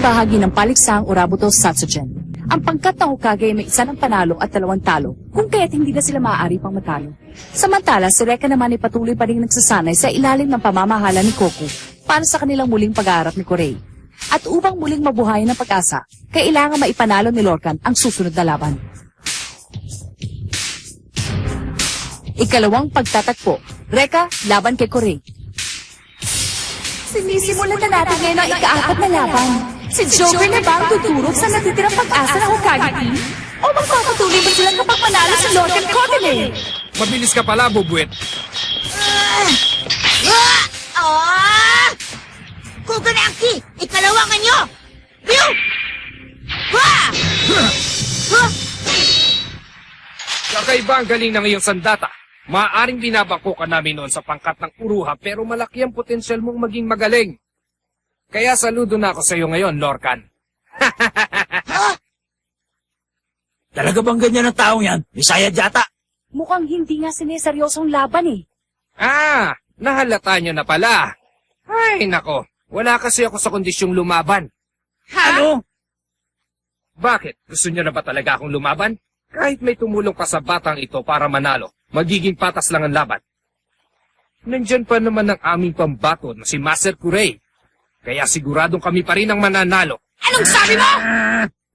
bahagi ng paliksahang Urabuto Satsugen. Ang pangkat ng Hokage ay may isa ng panalo at 2 talo, kung kaya't hindi na sila maaari pang matalo. Samantala, si Reka naman ay patuloy pa rin nagsasanay sa ilalim ng pamamahala ni Koku para sa kanilang muling pag-aarap ni Kurei. At upang muling mabuhayan ng pag-asa, kailangan maipanalo ni Lorcan ang susunod na laban. Ikalawang pagtatagpo, Reka laban kay Kurei. Sinisimulan na natin ngayon ang ika-4 na laban. Si Joker na ba ang tuturog sa natitirang pag-asa ng Hokage team? O magpapatuloy ba silang kapag manalo si Lorcan Kogane? Mabilis ka pala, Bubuet. Kogane Anki! Ikalawangan nyo! Pew! Kakaiba ang galing ng iyong sandata. Maaaring binabangko ka namin noon sa pangkat ng Uruha pero malaki ang potensyal mong maging magaling. Kaya saludo na ako sa iyo ngayon, Lorcan. Talaga bang ganyan ang taong yan? Isayad yata. Mukhang hindi nga sineseryosong laban eh. Nahalata nyo na pala. Ay, nako. Wala kasi ako sa kondisyong lumaban. Ano? Bakit? Gusto nyo na ba talaga akong lumaban? Kahit may tumulong pa sa batang ito para manalo, magiging patas lang ang laban. Nandyan pa naman ang aming pambato na si Master Kurei. Kaya siguradong kami pa rin ang mananalo. Anong sabi mo?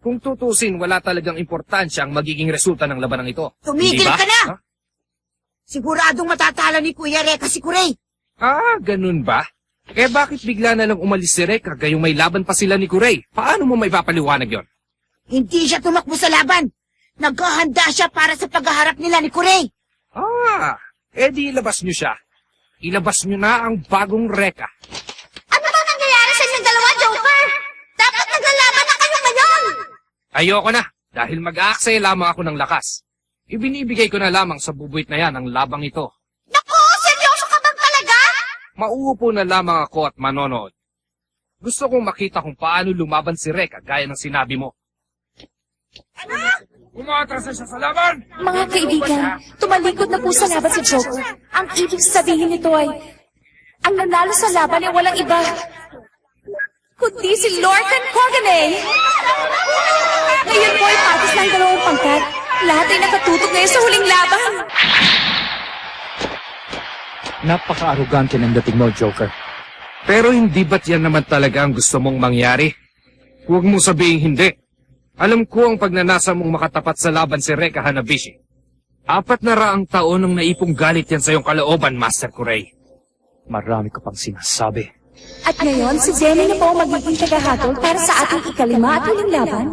Kung tutusin, wala talagang importansya ang magiging resulta ng labanang ito. Tumigil Hindi ba? ka na! Ha? Siguradong matatalo ni Kuya Reka si Kurei. Ganun ba? Eh bakit bigla na lang umalis si Reka gayong may laban pa sila ni Kurei? Paano mo maipapaliwanag yon? Hindi siya tumakbo sa laban. Naghahanda siya para sa paghaharap nila ni Kurei. Di ilabas nyo siya. Ilabas nyo na ang bagong Reka. Ano ba nangyayari sa inyong dalawa, Joker? Dapat naglalaban na kayo ngayon! Ayoko na, dahil mag-aaksaya lamang ako ng lakas. Ibinibigay ko na lamang sa bubuit na yan ang labang ito. Naku, seryoso ka bang talaga? Mauupo na lamang ako at manonood. Gusto kong makita kung paano lumaban si Reka gaya ng sinabi mo. Umatras na siya sa laban! Mga kaibigan, tumalikod na po sa laban si Joker. Ang ibig sabihin nito ay, ang nanalo sa laban ay walang iba, kundi si Lorcan Kogane. Ngayon po ay patas ng 2 pangkat. Lahat ay nakatutok ngayon sa huling laban. Napaka-arugante ng dating mo, Joker. Pero hindi ba't yan naman talaga ang gusto mong mangyari? Huwag mo sabihin hindi. Alam ko ang pagnanasa mong makatapat sa laban si Reka Hanabishi. 4 na raang taon nang naipong galit yan sa iyong kalooban, Master Kurei. Marami ko pang sinasabi. At ngayon, si Jenny na po ang magiging tagahatol para sa ating ika-5 at huling laban.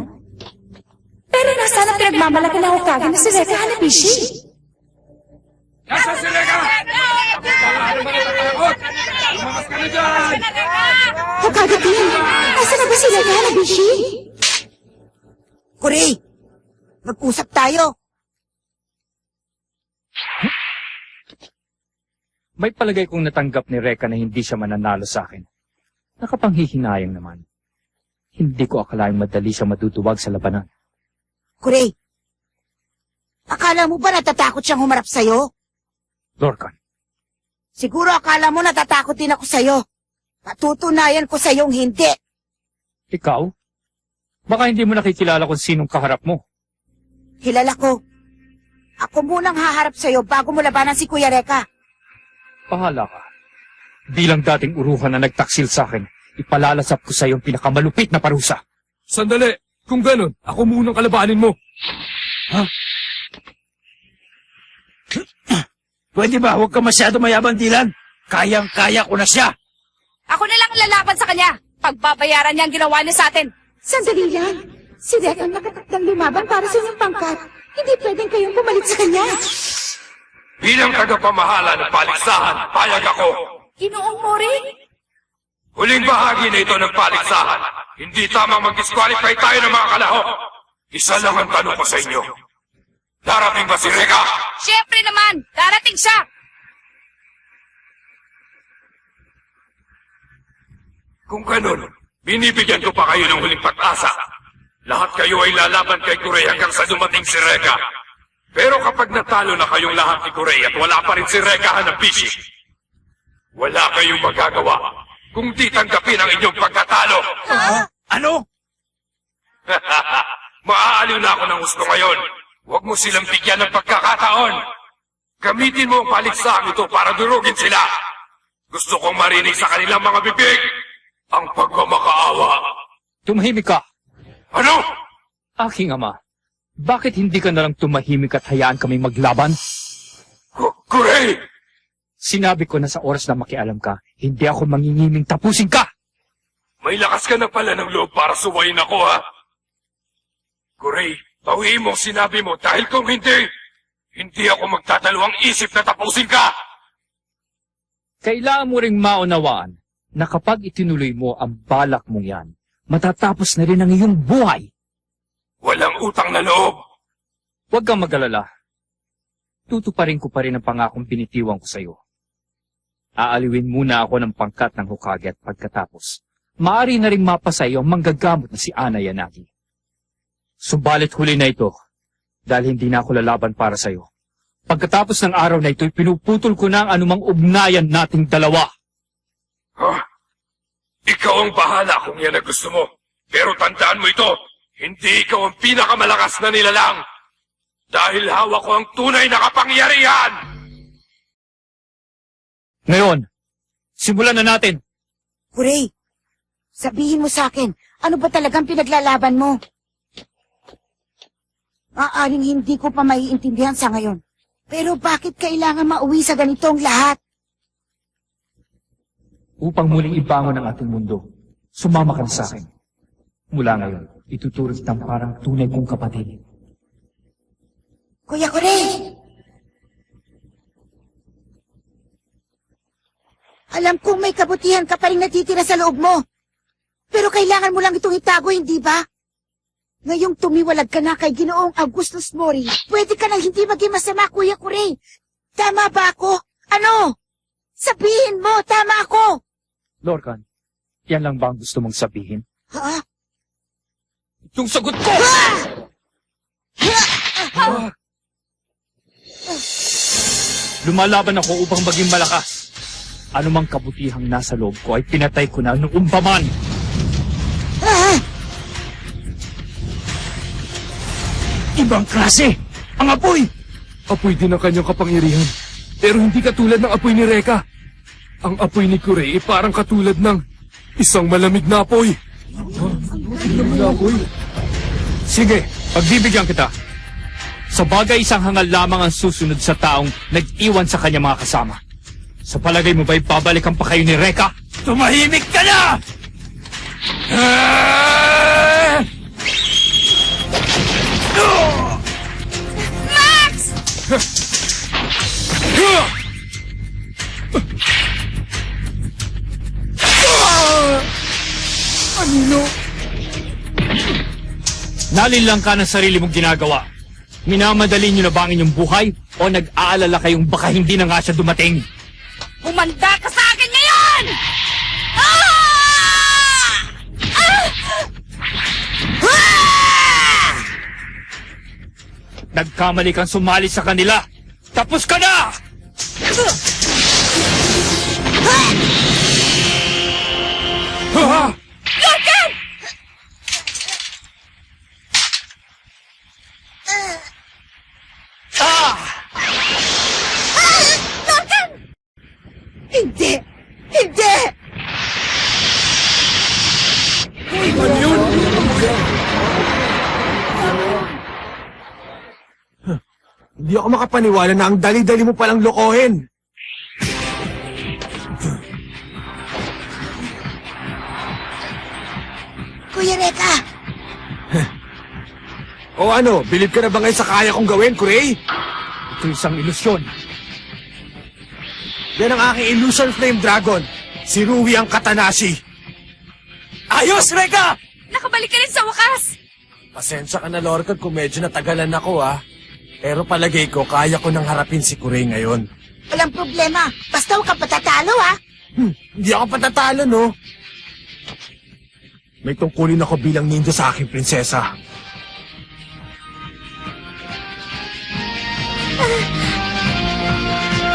Pero nasaan ang pinagmamalaki ng Hokage na si Reka Hanabishi? Nasa si Reka! Ano ba natatakot? Lumakas ka na dyan! Hokage team, nasaan na ba si Reka Hanabishi? Kurei, mag-usap tayo. May palagay kong natanggap ni Reka na hindi siya mananalo sa akin. Nakapanghihinayang naman. Hindi ko akalaing madali siya maduduwag sa labanan. Kurei, akala mo ba natatakot siyang humarap sa'yo? Lorcan, Siguro akala mo natatakot din ako sa'yo. Patutunayan ko sa'yong hindi. ikaw? Baka hindi mo nakikilala kung sinong kaharap mo. Kilala ko. Ako munang haharap sa'yo bago mo labanan si Kuya Reka. Bahala ka. Bilang dating uruhan na nagtaksil sa akin, ipalalasap ko sa iyong pinakamalupit na parusa. Sandali! Kung ganun, ako munang kalabanin mo. Ha? Pwede ba? Huwag ka masyado mayabang, Dylan. Kayang-kaya ko na siya. Ako na lang lalaban sa kanya. Pagbabayaran niya ang ginawa niya sa atin. Sandali lang. Si Reka ang nakatakdang lumaban para sa inyong pangkat. Hindi pwedeng kayong pumalit sa kanya. Bilang tagapamahala ng paligsahan, payag ako. Ginoong Mori? Huling bahagi na ito ng paligsahan. Hindi tamang mag-disqualify tayo ng mga kalahok. Isa lang ang tanong ko sa inyo. Darating ba si Reka? Siyempre naman, darating siya. Kung ganun, binibigyan ko pa kayo ng huling pag-asa. Lahat kayo ay lalaban kay Kurei hanggang sa dumating si Reka. Pero kapag natalo na kayong lahat ni Kurei at wala pa rin si Reka Hanabishi, wala kayong magagawa kung di tanggapin ang inyong pagkatalo. Ano? Maaaliw na ako ng gusto ngayon. Huwag mo silang bigyan ng pagkakataon. Gamitin mo ang paligsahan ito para durugin sila. Gusto kong marinig sa kanilang mga bibig ang pagmamakaawa. Tumahimik ka! Ano? Aking ama, bakit hindi ka nalang tumahimik at hayaan kami maglaban? Kurey! Sinabi ko na sa oras na makialam ka, hindi ako mangingiming tapusin ka! May lakas ka na pala ng loob para suwayin ako, ha? Kurey, bawiin mo ang sinabi mo dahil kung hindi ako magdadalawang isip na tapusin ka! Kailangan mo ring maunawaan na kapag itinuloy mo ang balak mong yan, matatapos na rin ang iyong buhay. Walang utang na loob! Huwag kang mag-alala. Tutuparin ko pa rin ang pangakong binitiwan ko sa iyo. Aaliwin muna ako ng pangkat ng Hokage at pagkatapos, maaari na ring mapasa iyo ang manggagamot na si Ana Yanagi. Subalit huli na ito, dahil hindi na ako lalaban para sa iyo. Pagkatapos ng araw na ito, pinuputol ko na ang anumang ugnayan nating dalawa. Ikaw ang bahala kung yan ang gusto mo. Pero tandaan mo ito, hindi ikaw ang pinakamalakas na nilalang. Dahil hawak ko ang tunay na kapangyarihan! Ngayon, simulan na natin. Kurey, sabihin mo sa akin, ano ba talagang pinaglalaban mo? Maaring hindi ko pa maiintindihan sa ngayon. Pero bakit kailangan mauwi sa ganitong lahat? Upang muling ibangon ang ating mundo, sumama ka na sa akin. Mula ngayon, ituturo kitang parang tunay kong kapatid. Kuya Kurey! Alam kong may kabutihan ka pa rin natitira sa loob mo. Pero kailangan mo lang itong itago, hindi ba? Ngayong tumiwalag ka na kay Ginoong Augustus Mori, pwede ka nang hindi maging masama, Kuya Kurey. Tama ba ako? Ano? Sabihin mo, tama ako! Lorcan, yan lang ba ang gusto mong sabihin? Ha? Yung sagot ko! Lumalaban ako upang maging malakas. Anumang kabutihang nasa loob ko ay pinatay ko na noong paman. Ibang klase! Ang apoy! Apoy din ang kanyang kapangyarihan. Pero hindi katulad ng apoy ni Reka. Ang apoy ni Kurey ay parang katulad ng isang malamig na apoy. Malamig na apoy? Sige, pagbibigyan kita. Sa bagay, isang hangal lamang ang susunod sa taong nag-iwan sa kanya mga kasama. Sa palagay mo ba'y babalikan pa kayo ni Reka? Tumahimik ka na! Max! Anino? Nalilang ka ng sarili mong ginagawa. Minamadali niyo na ba ang inyong buhay o nag-aalala kayong baka hindi na nga siya dumating? Humanda ka sa akin ngayon! Ah! Ah! Nagkamali kang sumali sa kanila. Tapos ka na! Ha! Hindi! Hindi! Ano yun? Hindi ako makapaniwala na ang dali-dali mo palang lokohin. Kuya Reka! O ano, bilib ka na ba ngayon sa kaya kong gawin, Kurey? Ito isang ilusyon. Yan ang aking Illusion Flame Dragon. Si Rui ang Katanashi. Ayos, Reka! Nakabalik ka rin sa wakas! Pasensya ka na, Lorcan, kung medyo natagalan ako, ha? Pero palagay ko, kaya ko nang harapin si Kurey ngayon. Walang problema. Basta huwag kang patatalo, ha? Hindi ako patatalo, no? May tungkulin ako bilang ninja sa aking prinsesa.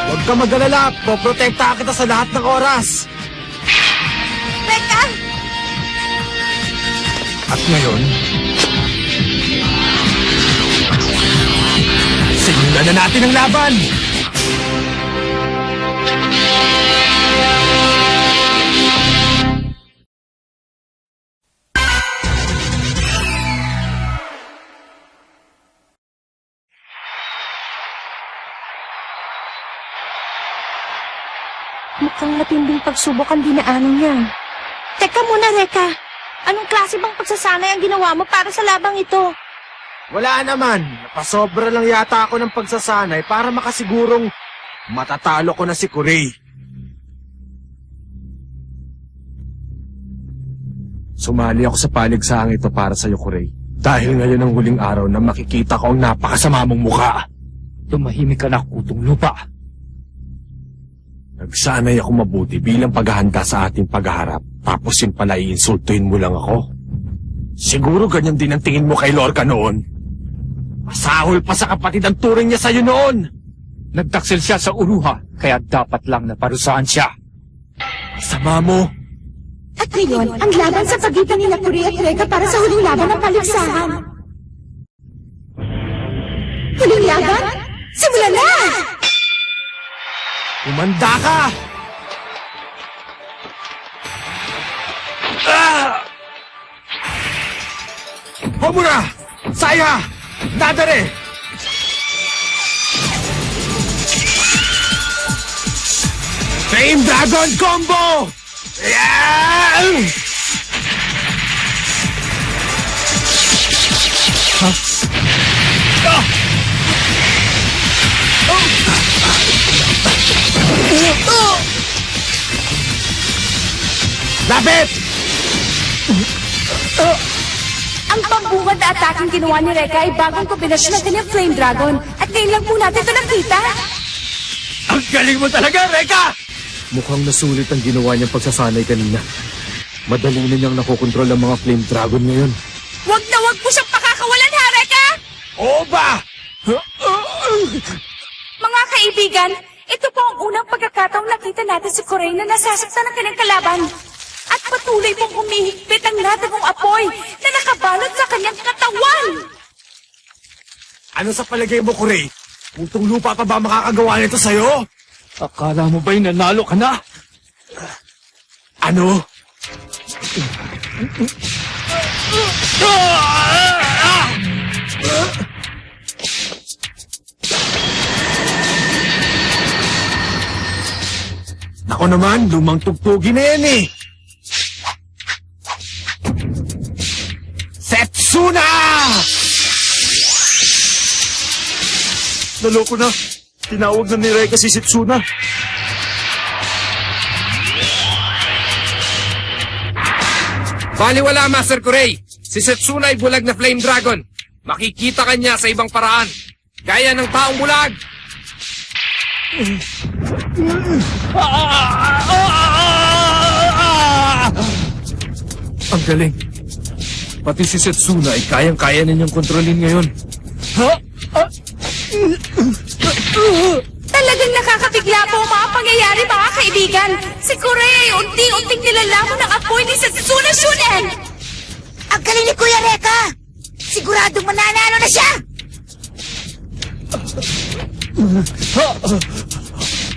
Huwag ka mag-alala, poprotektahan kita sa lahat ng oras. Reka! At ngayon, Simulan na natin ang laban! Mukhang matinding pagsubok ang dinaanan niya. Teka muna, Reka. Anong klase bang pagsasanay ang ginawa mo para sa labang ito? Wala naman. Napasobra lang yata ako ng pagsasanay para makasigurong matatalo ko na si Kuray. Sumali ako sa paligsaang ito para sa iyo, Kuray. Dahil ngayon ang huling araw na makikita ko ang napakasama mong mukha. Tumahimik ka na, kutong lupa. Nagsanay ako mabuti bilang paghahanda sa ating paghaharap. Tapos yun pala iinsultuhin mo lang ako. Siguro ganyan din ang tingin mo kay Lorca noon. Masahol pa sa kapatid ang turing niya sa'yo noon. Nagtaksil siya sa uruha, kaya dapat lang naparusahan siya. Sama mo. At ngayon, ang laban sa pagitan ni Nakuri at Reka para sa huling laban ng paligsahan. Huling laban? Simula na! Umanda ka! Homura! Saya! Nadare! Flame Dragon Combo! Yeah! Lapit! Ang pambungad na ataking ginawa ni Reka ay bagong kombinasyon ng kanyang Flame Dragon. At ngayon lang po natin ito nakita. Ang galing mo talaga, Reka! Mukhang nasulit ang ginawa niyang pagsasanay kanina. Madali na niyang nakokontrol ang mga Flame Dragon ngayon. Wag na wag po siyang pakakawalan, ha, Reka? Oo ba? Mga kaibigan, ito po ang unang pagkakataong nakita natin si Kuray na nasasaktan ng kanyang kalaban. At patuloy pong humihigpit ang natagong apoy na nakabalot sa kanyang katawan. Ano sa palagay mo, Kuray? Putong lupa pa ba makakagawa nito sa'yo? Akala mo ba'y nanalo ka na? Ano? Nako naman, lumang tugtugi na yan eh. Setsuna! Naloko na. Tinawag na ni Reka si Setsuna. Baliwala, Master Kuray. Si Setsuna ay bulag na Flame Dragon. Makikita ka niya sa ibang paraan. Gaya ng taong bulag. Ang galing. Pati si Setsuna ay kayang-kaya ninyong kontrolin ngayon. Talagang nakakabigla po ang mga pangyayari, mga kaibigan. Si Kuray ay unti-unting nilalamon ng apoy ni Setsuna Shunen. Ang galing ni Kuya Reka! Siguradong mananalo na siya!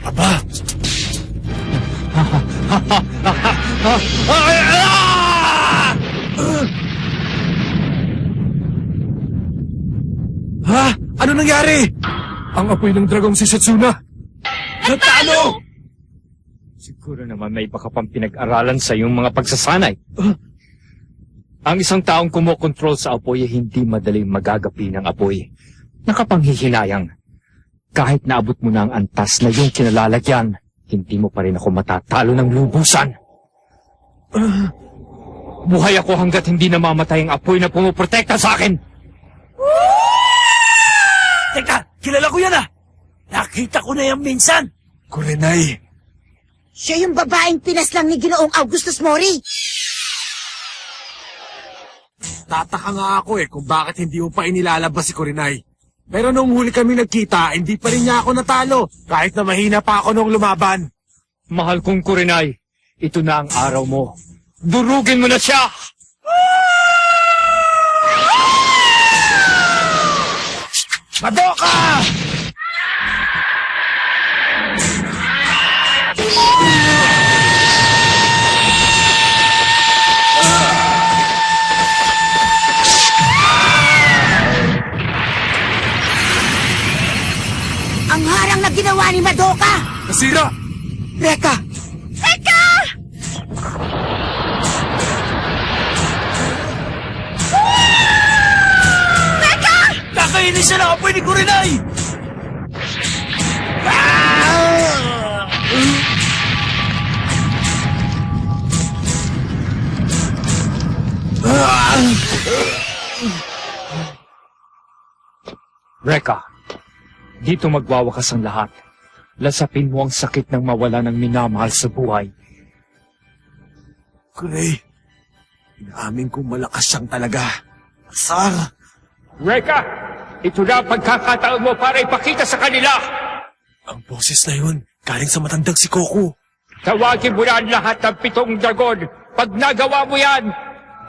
Aba! Ha? Ano nangyari? Ang apoy ng dragong si Setsuna. Natalo! Siguro naman may baka pang pinag-aralan sa iyong mga pagsasanay. Ang isang taong kumokontrol sa apoy ay hindi madaling magagapi ng apoy. Nakapanghihinayang. Kahit naabot mo na ang antas na iyong kinalalagyan, hindi mo pa rin ako matatalo ng lubusan. Buhay ako hanggat hindi namamatay ang apoy na pumuprotekta sa akin. Teka, kilala ko yan ah! Nakita ko na yan minsan! Kurenay! Siya yung babaeng pinaslang ni Ginoong Augustus Mori. Tataka nga ako kung bakit hindi mo pa inilalabas si Kurenay. Pero nung huli kami nagkita, hindi pa rin niya ako natalo, kahit na mahina pa ako nung lumaban. Mahal kong Kurenay, ito na ang araw mo. Durugin mo na siya! Madoka! Ang harang na ginawa ni Madoka! Nasira! Reka! Kakainin siya na apoy ni Kurenay! Reka, dito magwawakas ang lahat. Lasapin mo ang sakit ng mawala ng minamahal sa buhay. Kurenay, inaamin kong malakas siyang talaga. Asar! Reka, ito na ang pagkakataon mo para ipakita sa kanila. Ang boses na yun, galing sa matandang si Coco. Tawagin mo na ang lahat ng 7 dragon. Pag nagawa mo yan,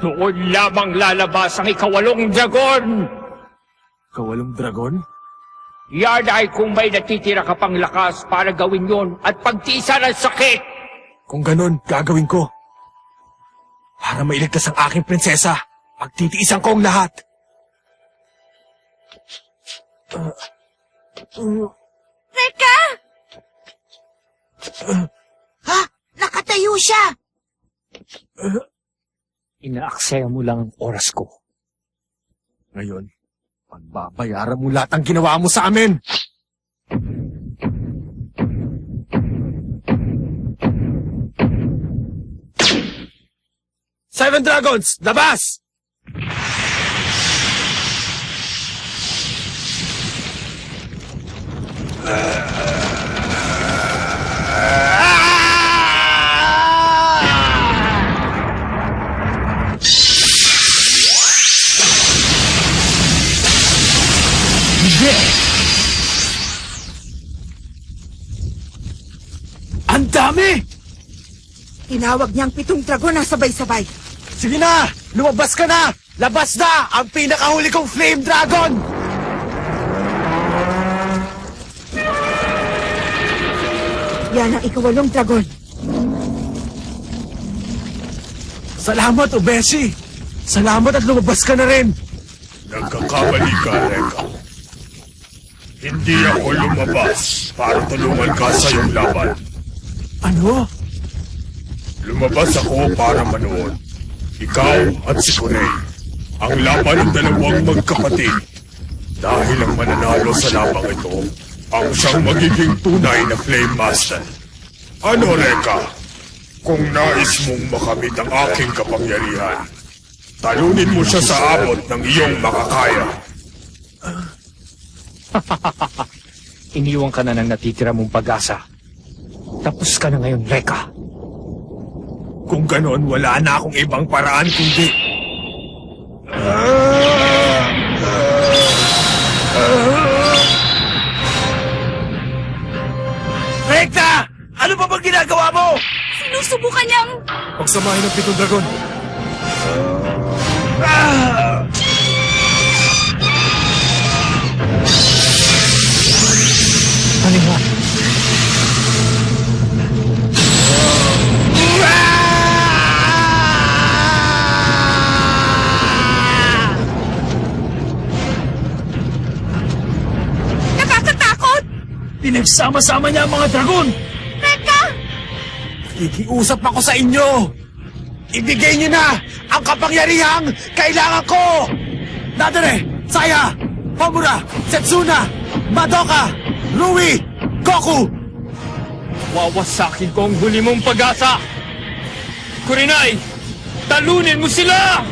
doon lamang lalabas ang ikawalong dragon. Kawalong dragon? Yan ay kung may natitira ka pang lakas para gawin yon at pagtiisan ang sakit. Kung ganun, gagawin ko. Para mailigtas ang aking prinsesa, pagtitiisan ko ang lahat. Reka! Ha? Nakatayo siya! Inaaksaya mo lang ang oras ko. Ngayon, pagbabayaran mo lahat ang ginawa mo sa amin. Seven Dragons, labas! Ang dami! Tinawag niyang 7 dragon na sabay-sabay. Sige na! Lumabas ka na! Labas na! Ang pinakahuli kong Flame Dragon! Yan ang ikawalong dragon. Salamat, Obeshi! Salamat at lumabas ka na rin! Nagkakamali ka, Reka. Hindi ako lumabas para tulungan ka sa iyong laban. Ano? Lumabas ako para manood. Ikaw at si Kurei. Ang laban ng dalawang magkapatid. Dahil ang mananalo sa labang ito, ang siyang magiging tunay na Flame Master. Ano, Reka? Kung nais mong makamit ang aking kapangyarihan, talunin mo siya sa abot ng iyong makakaya. Iniwan ka na ng natitira mong pag-asa. Tapos ka na ngayon, Reka. Kung ganon, wala na akong ibang paraan kundi... Rekta! Ano pa bang ginagawa mo? Sinusubukan niyang... Pagsamahin ng 7 dragon. Ano yan? Nakakatakot! Pinagsama-sama niya ang mga dragon! Reka! Ikiusap ako sa inyo! Ibigay niyo na ang kapangyarihang kailangan ko! Nadare, Saya, Pamura, Setsuna, Madoka, Rui, Goku! Wawasakin ko ang huli mong pag-asa! Kurenai, talunin mo sila!